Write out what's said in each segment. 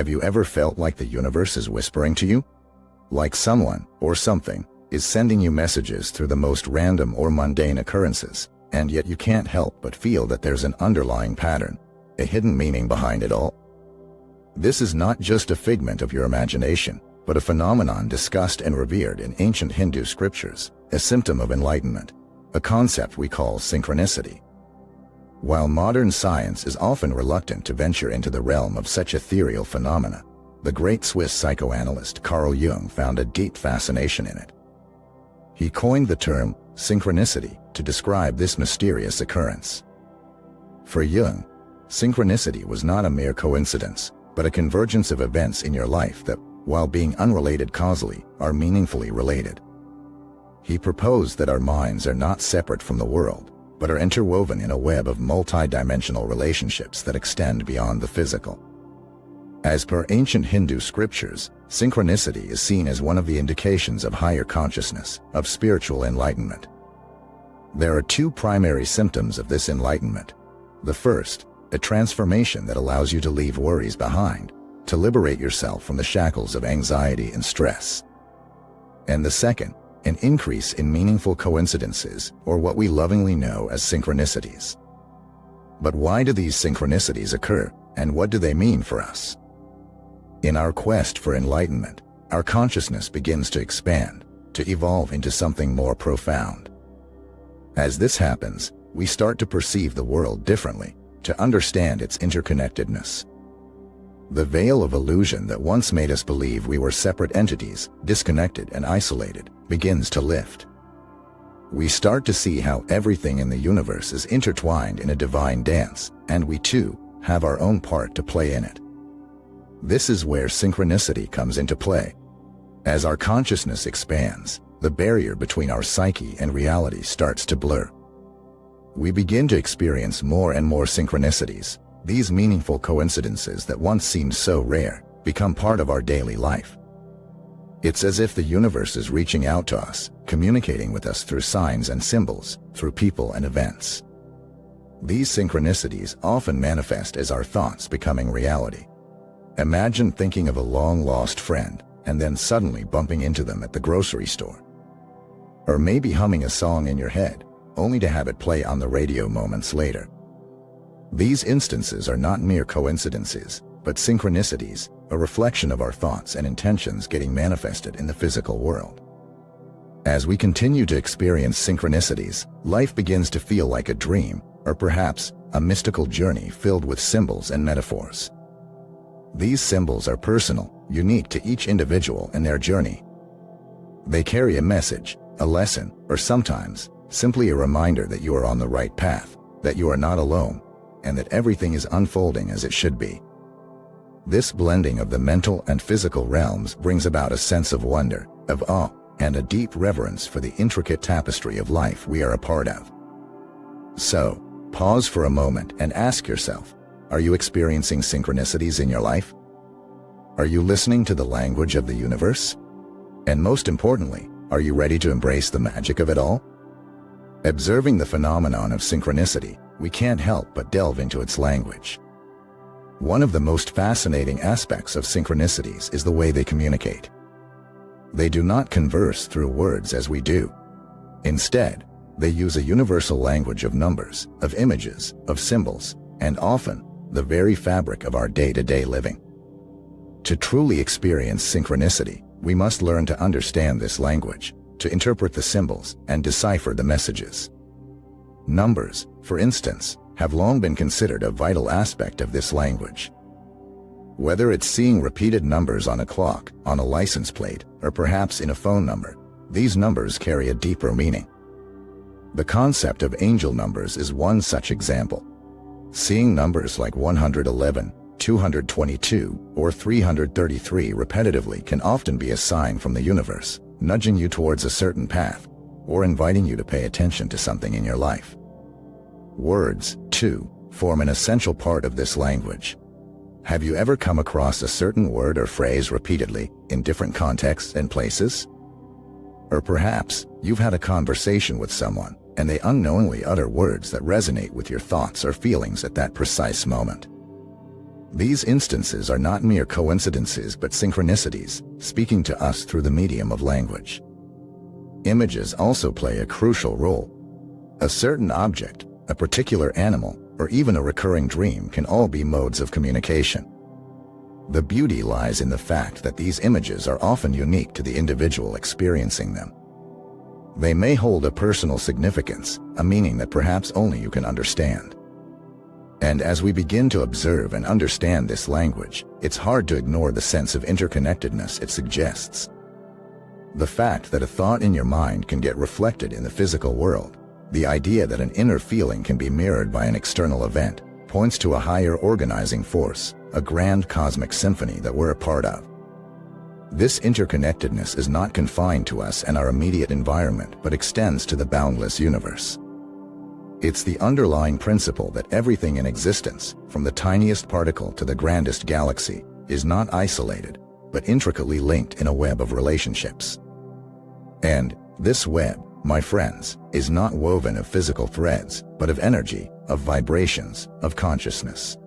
Have you ever felt like the universe is whispering to you? Like someone, or something, is sending you messages through the most random or mundane occurrences, and yet you can't help but feel that there's an underlying pattern, a hidden meaning behind it all? This is not just a figment of your imagination, but a phenomenon discussed and revered in ancient Hindu scriptures, a symptom of enlightenment, a concept we call synchronicity. While modern science is often reluctant to venture into the realm of such ethereal phenomena, the great Swiss psychoanalyst Carl Jung found a deep fascination in it. He coined the term synchronicity to describe this mysterious occurrence. For Jung, synchronicity was not a mere coincidence, but a convergence of events in your life that, while being unrelated causally, are meaningfully related. He proposed that our minds are not separate from the world, but are interwoven in a web of multi-dimensional relationships that extend beyond the physical. As per ancient Hindu scriptures, synchronicity is seen as one of the indications of higher consciousness, of spiritual enlightenment. There are two primary symptoms of this enlightenment. The first, a transformation that allows you to leave worries behind, to liberate yourself from the shackles of anxiety and stress. And the second, an increase in meaningful coincidences, or what we lovingly know as synchronicities. But why do these synchronicities occur, and what do they mean for us? In our quest for enlightenment, our consciousness begins to expand, to evolve into something more profound. As this happens, we start to perceive the world differently, to understand its interconnectedness. The veil of illusion that once made us believe we were separate entities, disconnected and isolated, begins to lift. We start to see how everything in the universe is intertwined in a divine dance, and we too have our own part to play in it. This is where synchronicity comes into play. As our consciousness expands, the barrier between our psyche and reality starts to blur. We begin to experience more and more synchronicities. These meaningful coincidences that once seemed so rare become part of our daily life. It's as if the universe is reaching out to us, communicating with us through signs and symbols, through people and events. These synchronicities often manifest as our thoughts becoming reality. Imagine thinking of a long-lost friend and then suddenly bumping into them at the grocery store. Or maybe humming a song in your head, only to have it play on the radio moments later. These instances are not mere coincidences, but synchronicities, a reflection of our thoughts and intentions getting manifested in the physical world. As we continue to experience synchronicities, life begins to feel like a dream, or perhaps a mystical journey filled with symbols and metaphors. These symbols are personal, unique to each individual and their journey. They carry a message, a lesson, or sometimes simply a reminder that you are on the right path, that you are not alone, and that everything is unfolding as it should be. This blending of the mental and physical realms brings about a sense of wonder, of awe, and a deep reverence for the intricate tapestry of life we are a part of. So, pause for a moment and ask yourself, are you experiencing synchronicities in your life? Are you listening to the language of the universe? And most importantly, are you ready to embrace the magic of it all? Observing the phenomenon of synchronicity, we can't help but delve into its language. One of the most fascinating aspects of synchronicities is the way they communicate. They do not converse through words as we do. Instead, they use a universal language of numbers, of images, of symbols, and often, the very fabric of our day-to-day living. To truly experience synchronicity, we must learn to understand this language, to interpret the symbols, and decipher the messages. Numbers, for instance, have long been considered a vital aspect of this language. Whether it's seeing repeated numbers on a clock, on a license plate, or perhaps in a phone number, these numbers carry a deeper meaning. The concept of angel numbers is one such example. Seeing numbers like 111, 222, or 333 repetitively can often be a sign from the universe, nudging you towards a certain path, or inviting you to pay attention to something in your life. Words, too, form an essential part of this language. Have you ever come across a certain word or phrase repeatedly, in different contexts and places? Or perhaps, you've had a conversation with someone, and they unknowingly utter words that resonate with your thoughts or feelings at that precise moment. These instances are not mere coincidences but synchronicities, speaking to us through the medium of language. Images also play a crucial role. A certain object, a particular animal, or even a recurring dream can all be modes of communication. The beauty lies in the fact that these images are often unique to the individual experiencing them. They may hold a personal significance, a meaning that perhaps only you can understand. And as we begin to observe and understand this language, it's hard to ignore the sense of interconnectedness it suggests. The fact that a thought in your mind can get reflected in the physical world, the idea that an inner feeling can be mirrored by an external event, points to a higher organizing force, a grand cosmic symphony that we're a part of. This interconnectedness is not confined to us and our immediate environment but extends to the boundless universe. It's the underlying principle that everything in existence, from the tiniest particle to the grandest galaxy, is not isolated, but intricately linked in a web of relationships. And this web, my friends, is not woven of physical threads, but of energy, of vibrations, of consciousness.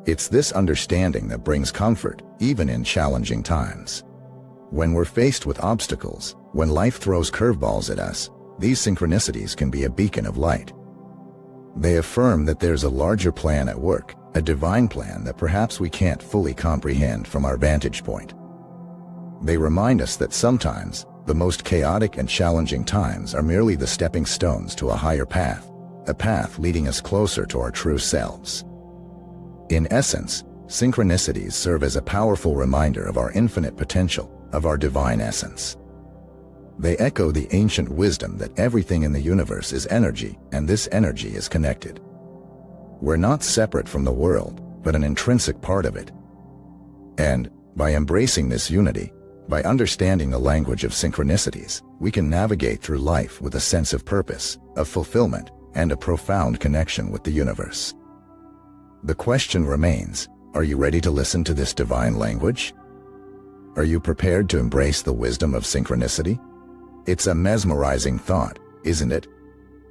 It's this understanding that brings comfort, even in challenging times. When we're faced with obstacles, when life throws curveballs at us, these synchronicities can be a beacon of light. They affirm that there's a larger plan at work, a divine plan that perhaps we can't fully comprehend from our vantage point. They remind us that sometimes, the most chaotic and challenging times are merely the stepping stones to a higher path, a path leading us closer to our true selves. In essence, synchronicities serve as a powerful reminder of our infinite potential, of our divine essence. They echo the ancient wisdom that everything in the universe is energy, and this energy is connected. We're not separate from the world, but an intrinsic part of it. And, by embracing this unity, by understanding the language of synchronicities, we can navigate through life with a sense of purpose, of fulfillment, and a profound connection with the universe. The question remains, are you ready to listen to this divine language? Are you prepared to embrace the wisdom of synchronicity? It's a mesmerizing thought, isn't it?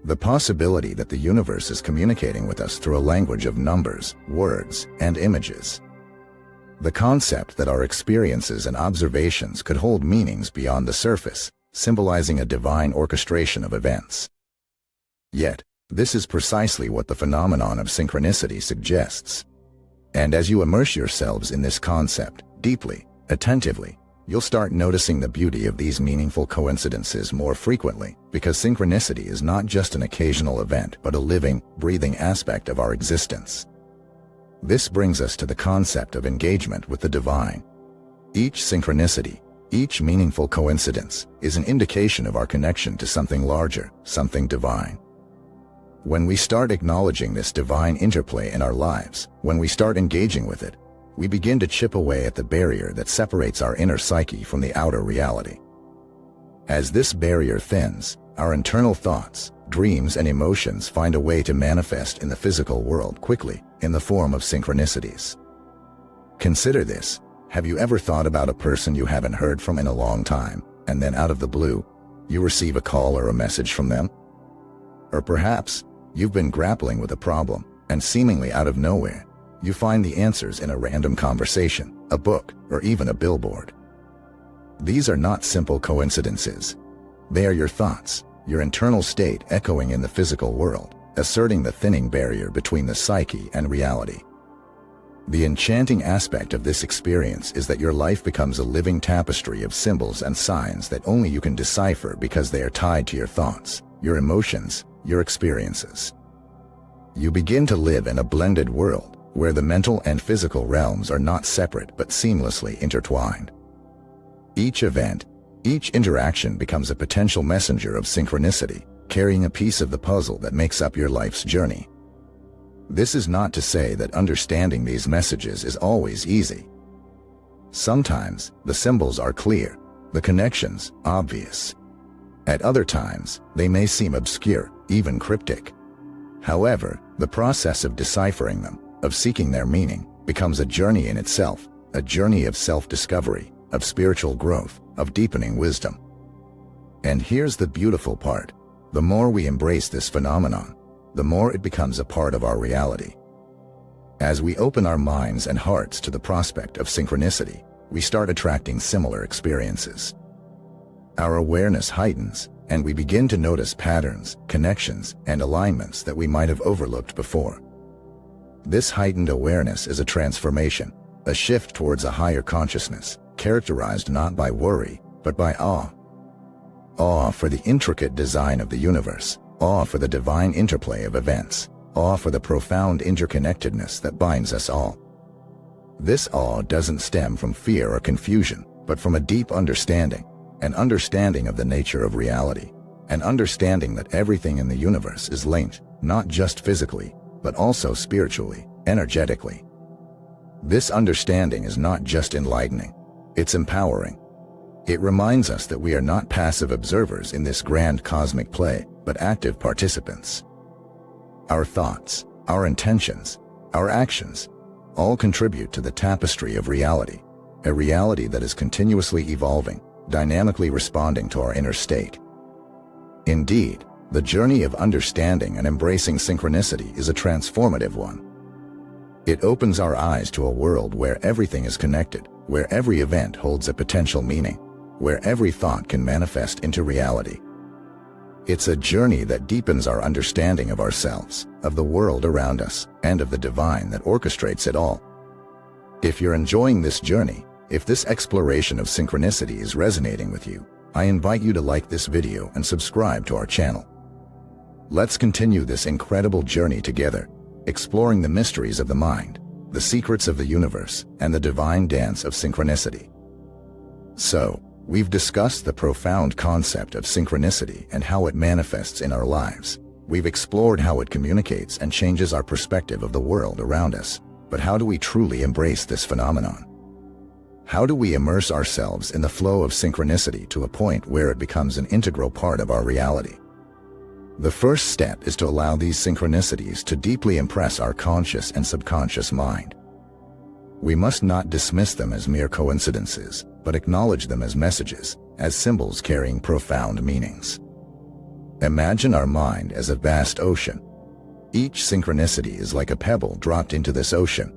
The possibility that the universe is communicating with us through a language of numbers, words, and images. The concept that our experiences and observations could hold meanings beyond the surface, symbolizing a divine orchestration of events. Yet, this is precisely what the phenomenon of synchronicity suggests. And as you immerse yourselves in this concept, deeply, attentively, you'll start noticing the beauty of these meaningful coincidences more frequently, because synchronicity is not just an occasional event but a living, breathing aspect of our existence. This brings us to the concept of engagement with the divine. Each synchronicity, each meaningful coincidence, is an indication of our connection to something larger, something divine. When we start acknowledging this divine interplay in our lives, when we start engaging with it, we begin to chip away at the barrier that separates our inner psyche from the outer reality. As this barrier thins, our internal thoughts, dreams, and emotions find a way to manifest in the physical world quickly, in the form of synchronicities. Consider this. Have you ever thought about a person you haven't heard from in a long time, and then out of the blue, you receive a call or a message from them? Or perhaps, you've been grappling with a problem, and seemingly out of nowhere, you find the answers in a random conversation, a book, or even a billboard. These are not simple coincidences. They are your thoughts, your internal state echoing in the physical world, asserting the thinning barrier between the psyche and reality. The enchanting aspect of this experience is that your life becomes a living tapestry of symbols and signs that only you can decipher because they are tied to your thoughts, your emotions, your experiences. You begin to live in a blended world, where the mental and physical realms are not separate but seamlessly intertwined. Each event, each interaction becomes a potential messenger of synchronicity, carrying a piece of the puzzle that makes up your life's journey. This is not to say that understanding these messages is always easy. Sometimes, the symbols are clear, the connections obvious. At other times, they may seem obscure, even cryptic. However, the process of deciphering them, of seeking their meaning, becomes a journey in itself, a journey of self-discovery, of spiritual growth, of deepening wisdom. And here's the beautiful part. The more we embrace this phenomenon, the more it becomes a part of our reality. As we open our minds and hearts to the prospect of synchronicity, we start attracting similar experiences. Our awareness heightens, and we begin to notice patterns, connections, and alignments that we might have overlooked before. This heightened awareness is a transformation, a shift towards a higher consciousness, characterized not by worry, but by awe. Awe for the intricate design of the universe, awe for the divine interplay of events, awe for the profound interconnectedness that binds us all. This awe doesn't stem from fear or confusion, but from a deep understanding, an understanding of the nature of reality, an understanding that everything in the universe is linked, not just physically, but also spiritually, energetically. This understanding is not just enlightening, it's empowering. It reminds us that we are not passive observers in this grand cosmic play, but active participants. Our thoughts, our intentions, our actions, all contribute to the tapestry of reality, a reality that is continuously evolving, dynamically responding to our inner state. Indeed, the journey of understanding and embracing synchronicity is a transformative one. It opens our eyes to a world where everything is connected, where every event holds a potential meaning, where every thought can manifest into reality. It's a journey that deepens our understanding of ourselves, of the world around us, and of the divine that orchestrates it all. If you're enjoying this journey, if this exploration of synchronicity is resonating with you, I invite you to like this video and subscribe to our channel. Let's continue this incredible journey together, exploring the mysteries of the mind, the secrets of the universe, and the divine dance of synchronicity. So, we've discussed the profound concept of synchronicity and how it manifests in our lives. We've explored how it communicates and changes our perspective of the world around us. But how do we truly embrace this phenomenon? How do we immerse ourselves in the flow of synchronicity to a point where it becomes an integral part of our reality? The first step is to allow these synchronicities to deeply impress our conscious and subconscious mind. We must not dismiss them as mere coincidences, but acknowledge them as messages, as symbols carrying profound meanings. Imagine our mind as a vast ocean. Each synchronicity is like a pebble dropped into this ocean.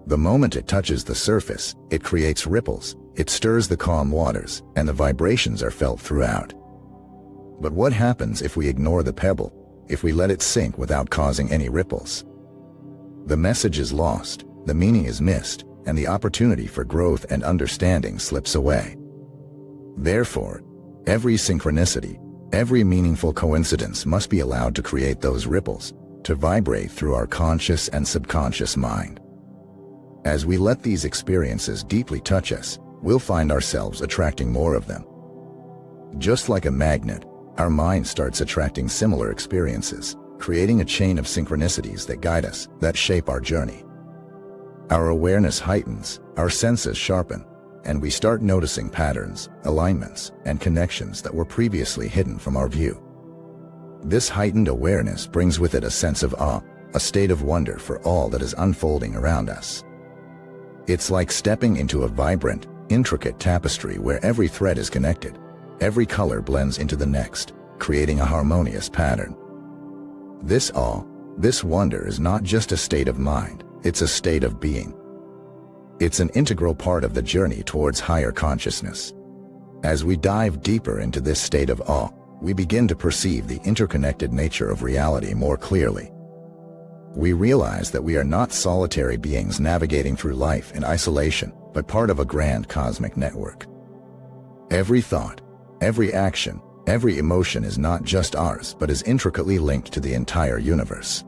The moment it touches the surface, it creates ripples, it stirs the calm waters, and the vibrations are felt throughout. But what happens if we ignore the pebble, if we let it sink without causing any ripples? The message is lost, the meaning is missed, and the opportunity for growth and understanding slips away. Therefore, every synchronicity, every meaningful coincidence must be allowed to create those ripples, to vibrate through our conscious and subconscious mind. As we let these experiences deeply touch us, we'll find ourselves attracting more of them. Just like a magnet, our mind starts attracting similar experiences, creating a chain of synchronicities that guide us, that shape our journey. Our awareness heightens, our senses sharpen, and we start noticing patterns, alignments, and connections that were previously hidden from our view. This heightened awareness brings with it a sense of awe, a state of wonder for all that is unfolding around us. It's like stepping into a vibrant, intricate tapestry where every thread is connected, every color blends into the next, creating a harmonious pattern. This awe, this wonder is not just a state of mind, it's a state of being. It's an integral part of the journey towards higher consciousness. As we dive deeper into this state of awe, we begin to perceive the interconnected nature of reality more clearly. We realize that we are not solitary beings navigating through life in isolation, but part of a grand cosmic network. Every thought, every action, every emotion is not just ours, but is intricately linked to the entire universe.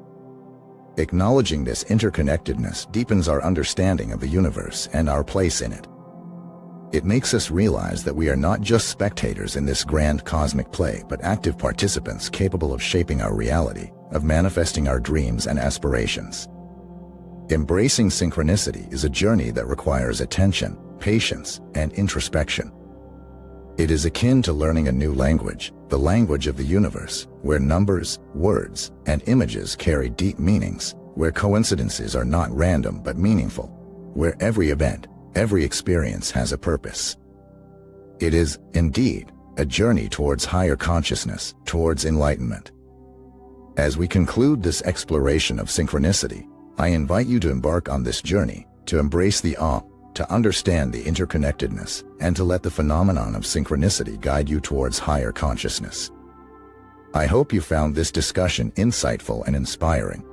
Acknowledging this interconnectedness deepens our understanding of the universe and our place in it. It makes us realize that we are not just spectators in this grand cosmic play, but active participants capable of shaping our reality, of manifesting our dreams and aspirations. Embracing synchronicity is a journey that requires attention, patience, and introspection. It is akin to learning a new language, the language of the universe, where numbers, words, and images carry deep meanings, where coincidences are not random but meaningful, where every event, every experience has a purpose. It is, indeed, a journey towards higher consciousness, towards enlightenment. As we conclude this exploration of synchronicity, I invite you to embark on this journey, to embrace the awe, to understand the interconnectedness, and to let the phenomenon of synchronicity guide you towards higher consciousness. I hope you found this discussion insightful and inspiring.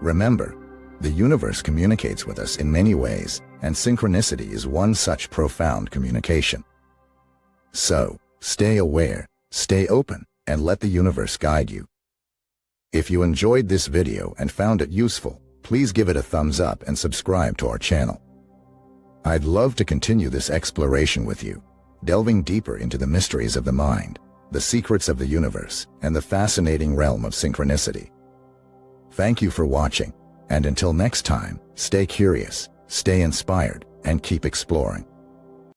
Remember, the universe communicates with us in many ways, and synchronicity is one such profound communication. So, stay aware, stay open, and let the universe guide you. If you enjoyed this video and found it useful, please give it a thumbs up and subscribe to our channel. I'd love to continue this exploration with you, delving deeper into the mysteries of the mind, the secrets of the universe, and the fascinating realm of synchronicity. Thank you for watching, and until next time, stay curious, stay inspired, and keep exploring.